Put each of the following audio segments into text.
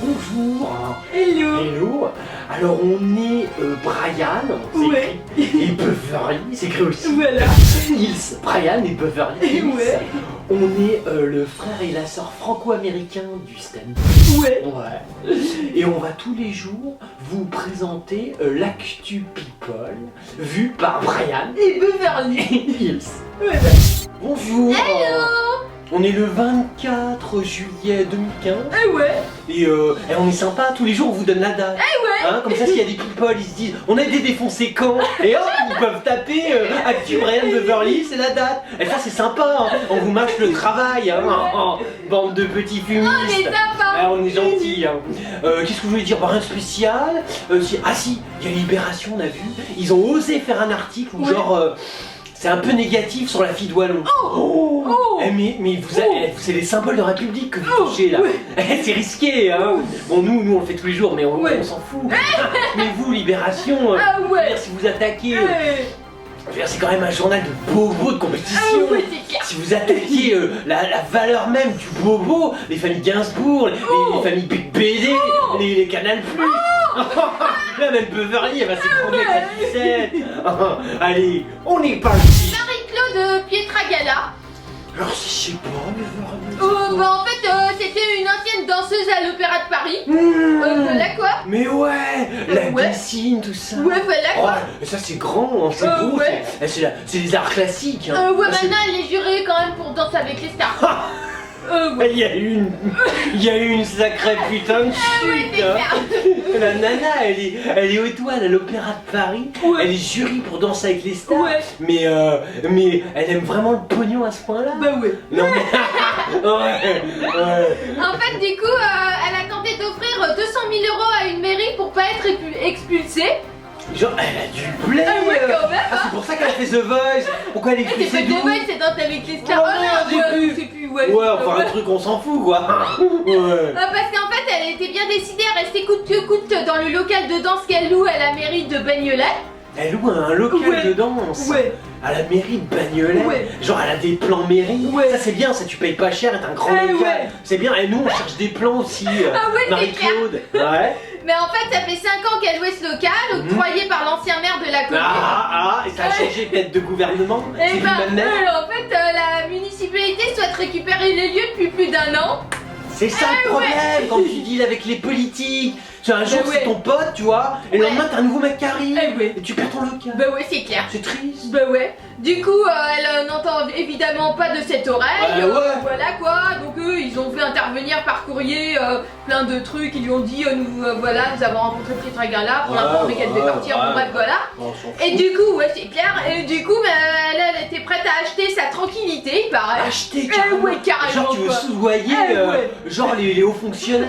Bonjour. Hello. Hello. Alors on est Brian, Ouais. et Beverly, c'est écrit aussi. Voilà. Hills. Brian et Beverly Hills. Ouais. On est le frère et la sœur franco-américain du stand. Ouais. Ouais. Et on va tous les jours vous présenter l'actu people vu par Brian Et Beverly. Hills. Voilà. Bonjour. Hello. On est le 24 juillet 2015 Ah ouais. et on est sympa, tous les jours on vous donne la date. Hein, comme ça s'il y a des people ils se disent on a été défoncés quand et hop ils peuvent taper Actu Brian Beverly, c'est la date. Et ça c'est sympa, hein. On vous mâche le travail, hein, bande de petits fumistes. On est sympa. Ah, on est gentils. Hein. Qu'est-ce que je voulais dire? Rien de spécial. Ah si, il y a Libération, on a vu. Ils ont osé faire un article où genre c'est un peu négatif sur la fille de Wallon. Mais vous, c'est les symboles de République que vous touchez là. C'est risqué, hein. Bon, nous on le fait tous les jours, mais on s'en fout. Mais vous, Libération, Ah ouais. si vous attaquez, Ouais. je veux dire, c'est quand même un journal de bobo de compétition. Ah ouais, c'est clair. Si vous attaquez la valeur même du bobo, les familles Gainsbourg, les familles Big BD, les Canal+. Là, même Beverly, elle va s'écraser avec sa ficette. Allez, on est parti. Marie-Claude Pietragala. Alors, si je sais pas, Beverly. Bah en fait c'était une ancienne danseuse à l'Opéra de Paris. Voilà quoi. Mais ouais, la Ouais. dessine, tout ça. Ouais voilà Oh, quoi. ça c'est grand, c'est beau, ouais. c'est des arts classiques. Hein. Ouais Ah, c'est- maintenant elle est jurée quand même pour Danser avec les stars. Ouais. Il y a eu une sacrée putain de chute. ouais, c'est hein. clair. La nana, elle est étoile à l'Opéra de Paris. Ouais. Elle est jury pour Danser avec les stars. Ouais. Mais elle aime vraiment le pognon à ce point-là. Bah ouais. Non mais ouais. En fait du coup elle a tenté d'offrir 200 000 € à une mairie pour pas être expulsée. Genre, elle a du blé. Ah ouais, quand même, Ah, c'est pour ça qu'elle a fait The Voice. Pourquoi elle est C'est expulsée pas du de coup? Voice, c'est Danser avec les stars. Oh, Oh merde, non, j'ai ouais, plus. c'est plus ouais. Ouais, enfin un truc on s'en fout quoi. Ouais. Parce qu'en fait, elle était bien décidée à rester coûte que coûte dans le local de danse qu'elle loue à la mairie de Bagnolet. Elle loue un local Ouais. de danse. Ouais. À la mairie de Bagnolet. Ouais. Genre elle a des plans mairie. Ouais. Ça c'est bien, ça tu payes pas cher et t'as un grand Ah local. ouais. C'est bien. Et nous on cherche des plans aussi. Ah ouais, c'est Marie-Claude. Ouais. Mais en fait, ça fait 5 ans qu'elle louait ce local, octroyé par l'ancien maire de la commune. Et ça a changé peut-être de gouvernement. C'est Et plus ben, le même maire. en fait, la municipalité souhaite récupérer les lieux depuis plus d'1 an. C'est ça le problème quand tu deals avec les politiques. Tu vois, un jour Ouais. c'est ton pote, tu vois, et le Ouais. lendemain t'as un nouveau mec qui arrive. Ah ouais. Et tu perds ton local. Bah ouais, c'est clair. C'est triste. Bah ouais. Du coup, elle n'entend évidemment pas de cette oreille. Ouais. Voilà quoi. Donc eux, ils ont fait intervenir par courrier plein de trucs. Ils lui ont dit, voilà, nous avons rencontré Pietragala pour Ouais, l'informer qu'elle devait ouais, partir. ouais. Bon bref, voilà. On s'en fout. Et du coup, ouais, c'est clair. Et du coup, elle était prête à acheter sa tranquillité, il paraît. Acheter Ouais, carrément. Genre tu veux quoi. soudoyer Ouais. genre les hauts fonctionnaires.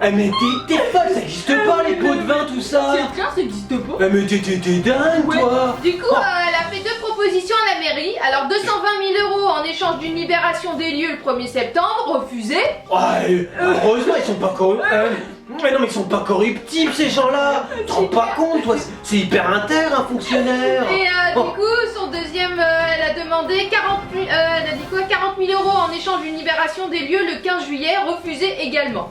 Mais t'es folle, ça existe pas les pots de vin tout ça. C'est clair, ça existe pas. Mais t'es dingue Ouais. toi. Du coup, elle a fait 2 propositions à la mairie. Alors 220 000 € en échange d'une libération des lieux le 1er septembre, refusé. Heureusement ils sont pas corruptibles. Mais non mais ils sont pas corruptibles ces gens-là. Tu te rends pas compte toi, c'est hyper inter un fonctionnaire. Et Oh. du coup, son deuxième, elle a demandé 40 000, elle a dit quoi 40 000 € en échange d'une libération des lieux le 15 juillet, refusé également.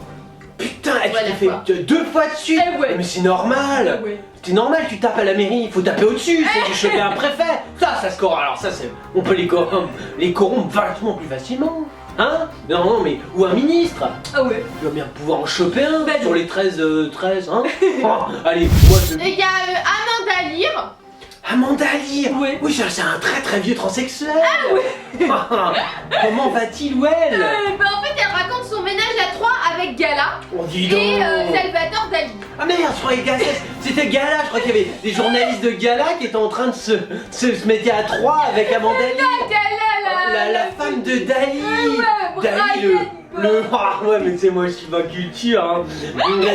Putain, Voilà, tu quoi. l'as fait 2 fois de suite. Eh ouais. Mais c'est normal. Ah ouais. C'est normal, tu tapes à la mairie, il faut taper au-dessus, c'est choper un préfet. Ça se corrompt. Alors ça, c'est, on peut les corrompre vachement plus facilement. Hein? Non, mais ou un ministre. Ah ouais. Tu vas bien pouvoir en choper un Bah, sur les 13, hein? Allez, moi je... Et il y a Amanda Lear. Amanda Lear. Ouais. Oui, c'est un très vieux transsexuel. Comment va-t-il ou elle? Bah, en fait, elle raconte son ménage à 3 avec Gala On dit donc. et Salvador Dali. Ah merde, je croyais que c'était Gala, je crois qu'il y avait des journalistes de Gala qui étaient en train de se mettre à 3 avec Amanda Lear. Gala, La femme de Dali. Ouais, Dali le... Ah ouais mais tu sais moi je suis pas culture hein.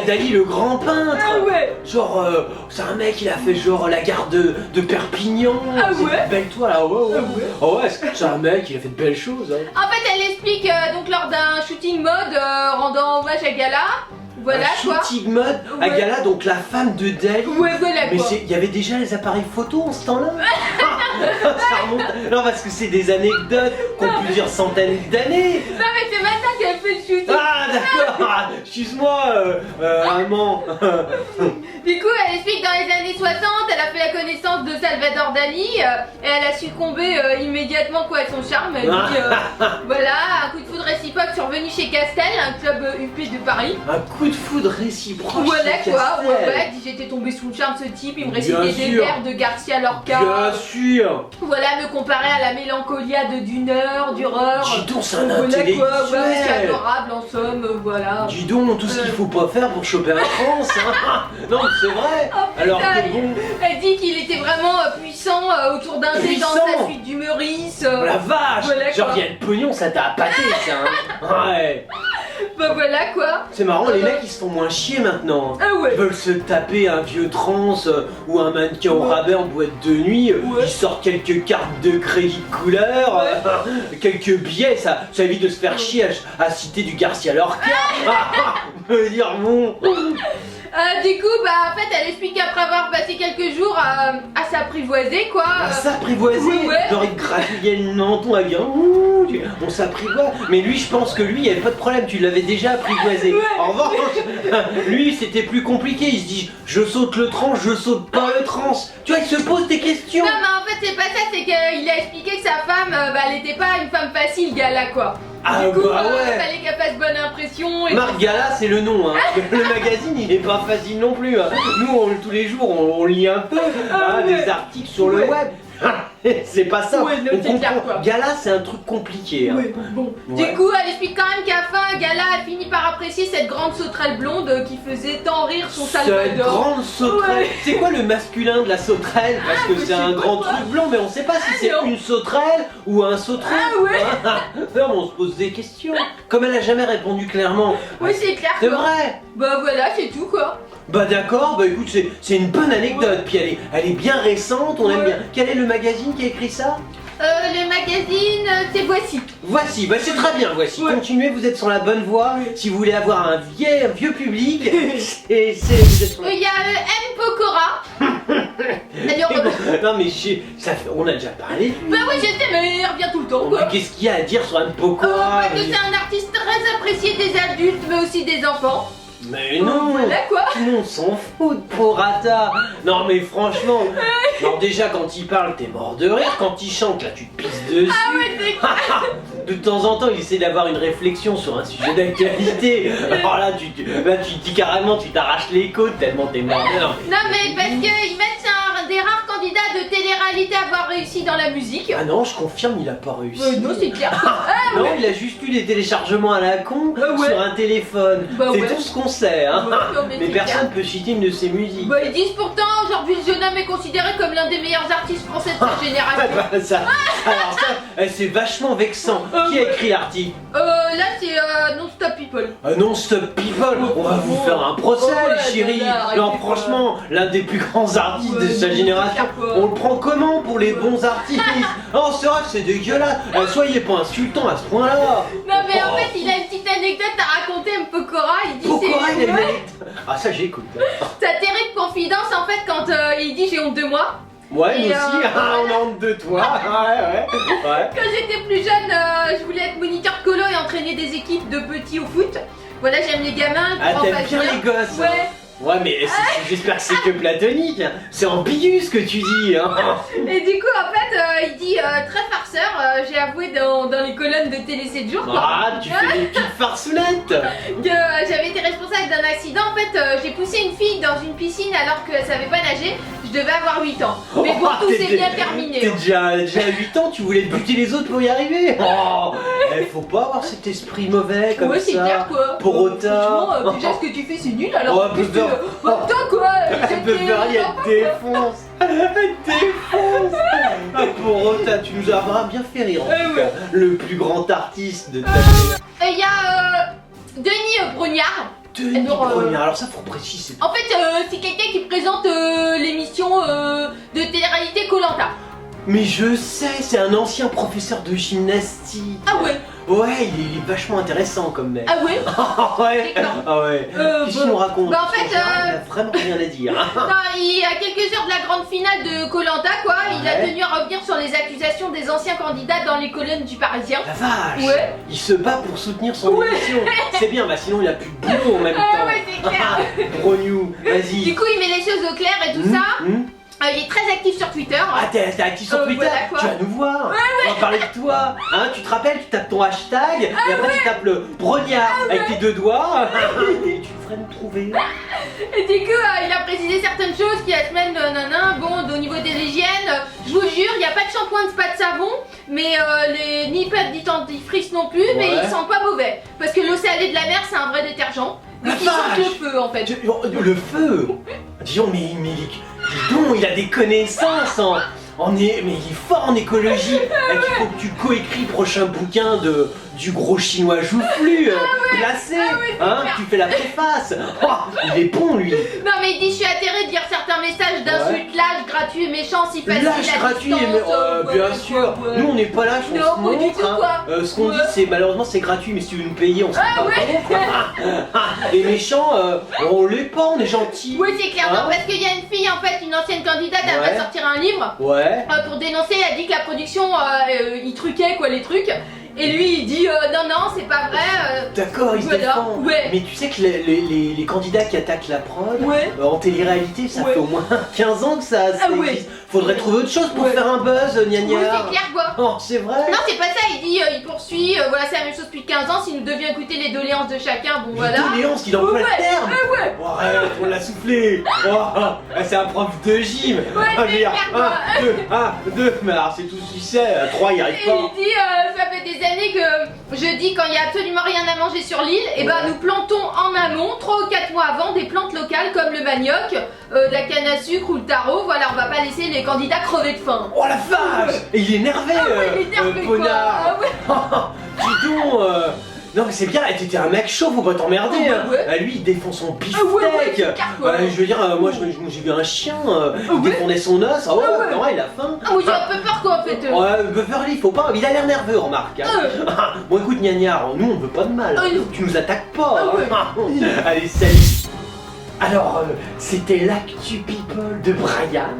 Dali le grand peintre. Ah ouais. Genre c'est un mec il a fait genre la gare de Perpignan. Ah C'est ouais. une belle toile là ouais. Ah ouais. Oh ouais c'est un mec il a fait de belles choses hein. En fait, elle explique donc lors d'un shooting mode rendant hommage à Gala. Voilà Un quoi. shooting mode à Ouais. Gala donc la femme de Dali. Ouais, voilà Mais quoi. il y avait déjà les appareils photo en ce temps-là. Ça remonte. Non, parce que c'est des anecdotes qui ont plusieurs centaines d'années. Non mais c'est maintenant qu'elle fait le shoot. Ah, d'accord. Excuse-moi, maman. Du coup, elle explique que dans les années 60, elle a fait la connaissance de Salvador Dali et elle a succombé immédiatement quoi à son charme. Elle dit voilà, un coup de foudre réciproque survenu chez Castel, un club UP de Paris. Un coup de foudre réciproque. Voilà chez quoi, Castel. ouais, elle dit j'étais tombée sous le charme de ce type, il me Bien récitait des sûr. vers de Garcia Lorca. Bien sûr. Voilà, me comparer à la mélancolia de Dürer. Dis donc, c'est un Voilà quoi, intellectuel. ouais, c'est adorable en somme, voilà. Dis donc, tout ce qu'il faut pas faire pour choper un France. Hein. Non, mais c'est vrai. Oh, putain, Alors que bon. Elle dit qu'il était vraiment puissant autour d'un thé dans Puissant. sa suite du Meurice. Oh la vache. Voilà, Genre, quoi. il y a le pognon, ça t'a appâté, ça. Hein. Ouais. Bah voilà quoi. C'est marrant, les mecs ils se font moins chier maintenant. Ah ouais. Ils veulent se taper un vieux trans ou un mannequin au rabais en boîte de nuit. Ils sortent quelques cartes de crédit de couleur, quelques billets, ça évite de se faire chier à citer du Garcia Lorca. On peut dire bon. Du coup, bah en fait, elle explique qu'après avoir passé quelques jours à s'apprivoiser quoi. À s'apprivoiser, ouais. genre il gratouillait le menton à bien. Ouh, on s'apprivoise. Mais lui, je pense que lui, il n'y avait pas de problème, tu l'avais déjà apprivoisé. En revanche, lui, c'était plus compliqué. Il se dit, je saute le trans, je saute pas le trans. Tu vois, il se pose des questions. Non, mais en fait, c'est pas ça, c'est qu'il a expliqué que sa femme, bah elle était pas une femme facile, Gala quoi. Ah Du coup, bah ouais. fallait qu'elle fasse bonne impression. Et Marc Gala, c'est le nom. Hein. Le magazine, il est pas facile non plus. Hein. Nous, tous les jours, on lit un peu des articles sur le web. C'est pas ça. Ouais, non, On c'est clair, comprend. quoi. Gala, c'est un truc compliqué. Hein. Ouais, bon. Ouais. Du coup, elle explique quand même qu'à la fin, Gala a fini par apprécier cette grande sauterelle blonde qui faisait tant rire son Cette Salvador. grande sauterelle. Ouais. C'est quoi le masculin de la sauterelle? Parce que je c'est sais un pas, grand moi. truc blanc, mais on sait pas si Ah, c'est non. une sauterelle ou un sauterelle. Ah ouais. Non, mais on se pose des questions. Comme elle a jamais répondu clairement. Oui, c'est clair C'est quoi. vrai. Bah voilà, c'est tout quoi. Bah d'accord, bah écoute, c'est une bonne anecdote, puis elle est bien récente, on aime Ouais. bien. Quel est le magazine qui a écrit ça? Le magazine, c'est Voici. Voici, bah c'est très bien, voici. Ouais. Continuez, vous êtes sur la bonne voie. Si vous voulez avoir un vieux public, vous êtes sur la... Il y a M. Pokora. Alors, Non mais on a déjà parlé de lui. bah oui, je sais, mais il revient tout le temps Mais quoi. qu'est-ce qu'il y a à dire sur un Pokora? Parce que c'est un artiste très apprécié des adultes, mais aussi des enfants. Mais non, Voilà quoi. tout le monde s'en fout de Porata. Non mais franchement, alors déjà quand il parle t'es mort de rire, quand il chante là tu te pisses dessus. Ah ouais, c'est De temps en temps il essaie d'avoir une réflexion sur un sujet d'actualité. Alors là tu dis carrément tu t'arraches les côtes tellement t'es mort de rire. Non mais parce que Yvette c'est un des rares candidats de télé-réalité à avoir réussi dans la musique. Ah non je confirme il a pas réussi. Non c'est clair. Ah, Non ouais. il a juste eu des téléchargements à la con Ah ouais. sur un téléphone. Bah c'est ouais. tout ce qu'on sait hein. Ouais, non, mais Mais c'est personne peut citer une de ses musiques. Bah ils disent pourtant aujourd'hui le jeune homme est considéré comme l'un des meilleurs artistes français de sa génération. Bah, ça, alors ça, c'est vachement vexant. Qui a écrit l'article? Là c'est Non-Stop People. Ah non, Stop People, on va vous faire un procès, Ouais, chérie. arrêtez, Non, quoi. franchement, l'un des plus grands artistes de Ouais, sa mais génération. c'est clair, quoi. On le prend comment pour les bons artistes? Oh, c'est vrai que c'est dégueulasse. Soyez pas insultant à ce point-là. Non mais en Oh. fait il a une petite anecdote à raconter M. Pokora. Il dit Pokora, il a une ouais, anecdote. Ah, ça j'écoute. sa terrible confidence en fait quand il dit j'ai honte de moi. Ouais, nous Et, aussi, on a honte de toi. Ouais. Quand j'étais plus jeune, je voulais être moniteur de colo et entraîner des équipes de petits au foot. Voilà, j'aime les gamins. Ah, grands t'aimes fassent bien les gosses. Ouais. Ouais, mais j'espère que c'est que platonique. C'est ambigu ce que tu dis. Hein. Et du coup, en fait, il dit très farceur. J'ai avoué dans les colonnes de Télé 7 jours quoi, Ah, tu fais des petites farcounettes. que j'avais été responsable d'un accident. En fait, j'ai poussé une fille dans une piscine alors qu'elle savait pas nager. Je devais avoir 8 ans. Mais bon, tout s'est bien terminé. T'es déjà 8 ans, tu voulais buter les autres pour y arriver. Oh, faut pas avoir cet esprit mauvais comme Ouais, c'est ça. clair quoi. Pour autant. Franchement, déjà ce que tu fais c'est nul alors. Oh, qu'est-ce que Beverly- toi quoi. Beverly, elle défonce. Elle défonce. Ah, pour autant, tu nous as bien fait rire en tout ouais. cas. Le plus grand artiste de ta vie. Il y a Denis Brognard. Denis Alors, Brognard, alors ça faut préciser. En fait, c'est quelqu'un qui présente l'émission de télé-réalité Koh-Lanta. Mais je sais, c'est un ancien professeur de gymnastique. Ah ouais. Ouais, il est vachement intéressant comme mec. Ah ouais. Ah ouais. D'accord. Ah ouais. Qu'est-ce qu'il nous raconte? Bah, en fait, Il a vraiment rien à dire. Non, il y a quelques heures de la grande finale de Koh-Lanta, quoi, il a Ouais. tenu à revenir sur les accusations des anciens candidats dans les colonnes du Parisien. La vache. Ouais. Il se bat pour soutenir son émission. C'est bien, bah sinon il a plus de boulot en même Ah temps. ouais, c'est clair. Gros new, vas-y. Du coup, il met les choses au clair et tout ça. Il est très actif sur Twitter. Ah, t'es actif sur Twitter, voilà, quoi. tu vas nous voir, on va parler de toi, hein, tu te rappelles, tu tapes ton hashtag, et après tu tapes le brognard avec tes deux doigts, et tu ferais nous trouver. Et du coup, il a précisé certaines choses qui la semaine, bon, au niveau des hygiènes, je vous jure, il n'y a pas de shampoing, de pas de savon, mais ni pas de dentifrice non plus, mais Ouais. ils sentent pas mauvais. Parce que l'eau salée de la mer, c'est un vrai détergent. Donc ils sentent le feu en fait. Le feu. Disons, dis donc, il a des connaissances mais il est fort en écologie. Il faut que tu coécris le prochain bouquin du gros chinois joufflu, placé, hein, clair. tu fais la préface. Oh, il est bon lui. Non mais il dit je suis atterré de lire certains messages d'insultes lâches, gratuits et méchants si facile Lâche à gratuit, distance, mais bien sûr. ouais. Nous on n'est pas lâche, on Non, se pas du montre. tout, Hein. quoi. Ce qu'on Ouais. dit c'est malheureusement c'est gratuit, mais si tu veux nous payer, on se prend pas. Les méchants, on l'est pas, on est gentils. Oui c'est clair, Hein. non parce qu'il y a une fille en fait, une ancienne candidate, elle Ouais. va sortir un livre Ouais. pour dénoncer, elle dit que la production, il truquait quoi les trucs. Et lui il dit non c'est pas vrai. D'accord, il se Voilà, défend. ouais. Mais tu sais que les candidats qui attaquent la prod, Ouais. en télé-réalité, ça Ouais. fait au moins 15 ans que ça ouais. existe. Faudrait trouver autre chose pour Ouais. faire un buzz, Oui gnagnard. c'est clair quoi. Oh, c'est vrai. Non c'est pas ça, il dit il poursuit, voilà c'est la même chose depuis 15 ans, si nous devions écouter les doléances de chacun, bon voilà. Doléance, il emploie Ouais, le terme. ouais. Oh, arrête, on l'a soufflé. C'est un prof de gym. Ouais, Je veux c'est dire, clair, quoi. 1, 2, mais alors c'est tout ce qu'il sait. 3, il arrive Et pas. il dit ça fait des années que je dis quand il y a absolument rien à manger sur l'île, et ben Ouais. nous plantons en amont 3 ou 4 mois avant des plantes locales comme le manioc, de la canne à sucre ou le taro, voilà on va pas laisser les candidats crever de faim. Oh la vache. Et il est énervé, Il est énervé quoi. Ponard. Ah ouais. Dis donc, non mais c'est bien, t'étais un mec chaud, faut pas t'emmerder. Ah Hein. ouais. Lui il défend son beefsteak. Ah ouais, c'est clair, quoi. Je veux dire, moi j'ai vu un chien, il ouais. défendait son os. Ah ouais, Ah ouais. ouais, il a faim. Ah moi j'ai un peu peur quoi en fait. Ouais, Beverly, faut pas. Il a l'air nerveux, remarque. Hein. Bon, écoute, gnagnard, nous on veut pas de mal. Ah, non. Tu nous attaques pas. Ah ouais. Allez, salut. Alors, c'était l'actu people de Brian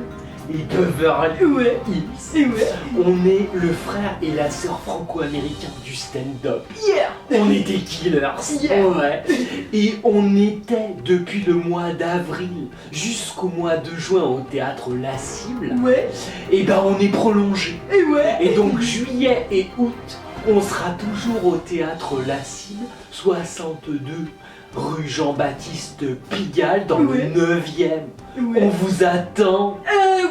et Beverly Hills. On est le frère et la sœur franco-américains du stand-up. Yeah. On est des killers. Yeah. Ouais. Et on était depuis le mois d'avril jusqu'au mois de juin au théâtre La Cible. Ouais. Et ben on est prolongé. Et ouais. Et donc juillet et août, on sera toujours au théâtre La Cible, 62 rue Jean-Baptiste Pigalle dans Ouais. le 9e. On Ouais. vous attend.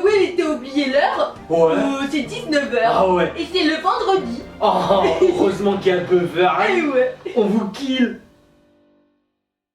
Ouais, t'as oublié l'heure. Ouais. C'est 19h. Ah ouais. Et c'est le vendredi. Oh, heureusement qu'il y a Beverly. ouais. On vous kill.